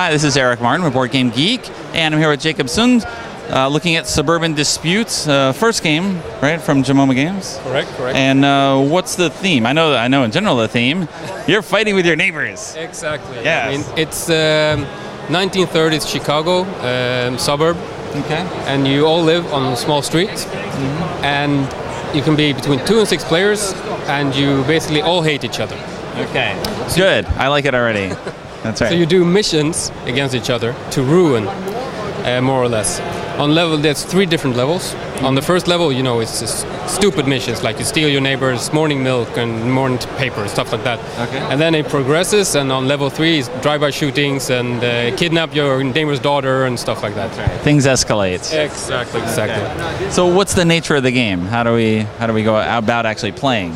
Hi, this is Eric Martin with Board Game Geek, and I'm here with Jacob Sund, looking at Suburban Disputes, first game, right, from Jamoma Games. Correct. And what's the theme? I know in general the theme. You're fighting with your neighbors. Exactly. Yes. I mean, it's 1930s Chicago suburb. Okay. And you all live on a small street, and you can be between 2 and 6 players, and you basically all hate each other. Okay. Good. I like it already. That's right. So you do missions against each other to ruin, more or less. On level, there's 3 different levels. On the first level, you know, it's just stupid missions, like you steal your neighbor's morning milk and morning paper, stuff like that. Okay. And then it progresses, and on level 3 is drive-by shootings and kidnap your neighbor's daughter and stuff like that. Right. Things escalate. Exactly. Okay. So what's the nature of the game? How do we go about actually playing?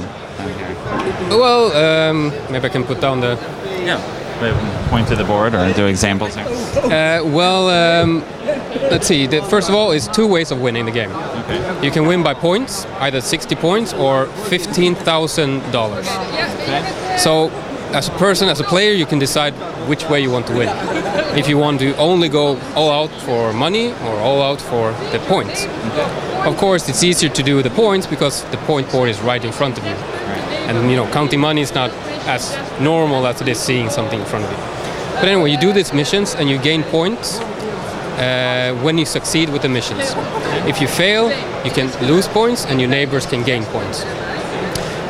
Well, maybe I can put down the... Yeah. Point to the board or do examples here. Let's see. First of all, is 2 ways of winning the game. Okay. You can win by points, either 60 points or $15,000. Okay. So, as a player, you can decide which way you want to win. If you want to only go all out for money or all out for the points. Okay. Of course, it's easier to do the points because the point board is right in front of you. Right. And, you know, counting money is not as normal as it is seeing something in front of you. But anyway, you do these missions and you gain points when you succeed with the missions. If you fail, you can lose points and your neighbors can gain points.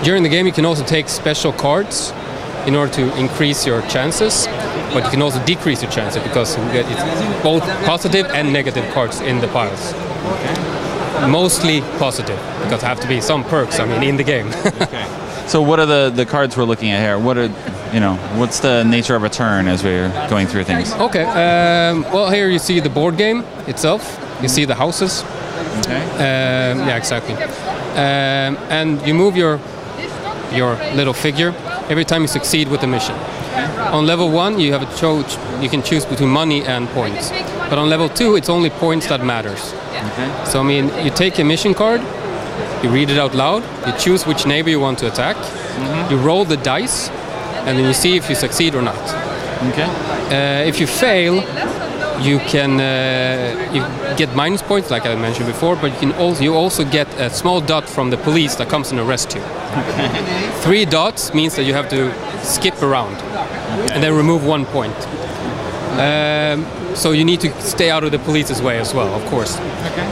During the game, you can also take special cards in order to increase your chances, but you can also decrease your chances because you get both positive and negative cards in the piles. Okay. Mostly positive, because there have to be some perks, in the game. Okay. So what are the cards we're looking at here? What's the nature of a turn as we're going through things? Okay. Well, here you see the board game itself. You see the houses. Okay. Yeah, exactly. And you move your little figure every time you succeed with the mission. On level 1, you have you can choose between money and points. But on level 2, it's only points that matters. Okay. So you take a mission card. You read it out loud, you choose which neighbor you want to attack, you roll the dice, and then you see if you succeed or not. Okay. If you fail, you can you get minus points, like I mentioned before, but you also get a small dot from the police that comes and arrests you. Okay. 3 dots means that you have to skip around, and then remove 1 point. So you need to stay out of the police's way as well, of course. Okay.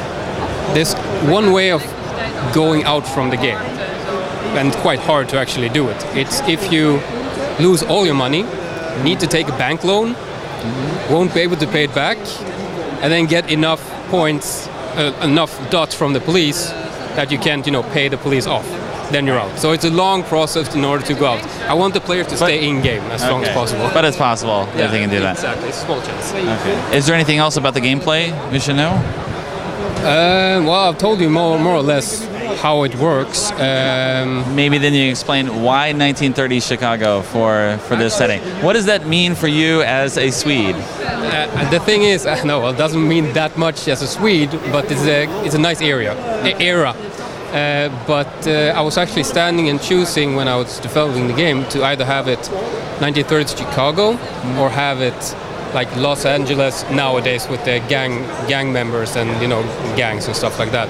There's one way of going out from the game, and it's quite hard to actually do it. It's if you lose all your money, need to take a bank loan, won't be able to pay it back, and then get enough points, enough dots from the police that you can't, pay the police off. Then you're out. So it's a long process in order to go out. I want the players to stay in game as long as possible. But it's possible that they can do that. Exactly, it's a small chance. Okay. Is there anything else about the gameplay we should know? Well, I've told you more or less how it works. Maybe then you explain why 1930s Chicago for this setting. What does that mean for you as a Swede? The thing is, it doesn't mean that much as a Swede, but it's a nice era. But I was actually standing and choosing when I was developing the game to either have it 1930s Chicago or have it like Los Angeles nowadays with the gang members and gangs and stuff like that.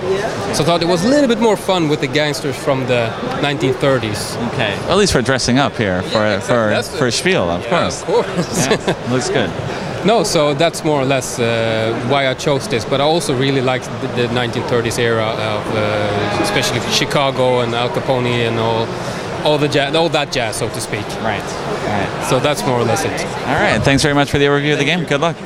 So I thought it was a little bit more fun with the gangsters from the 1930s. Okay, well, at least for dressing up here for Spiel, of course. Of course. Yeah, looks good. No, so that's more or less why I chose this. But I also really liked the 1930s era of especially Chicago and Al Capone and all that jazz, so to speak. Right. So that's more or less it. All right. Thanks very much for the overview of the game. Good luck.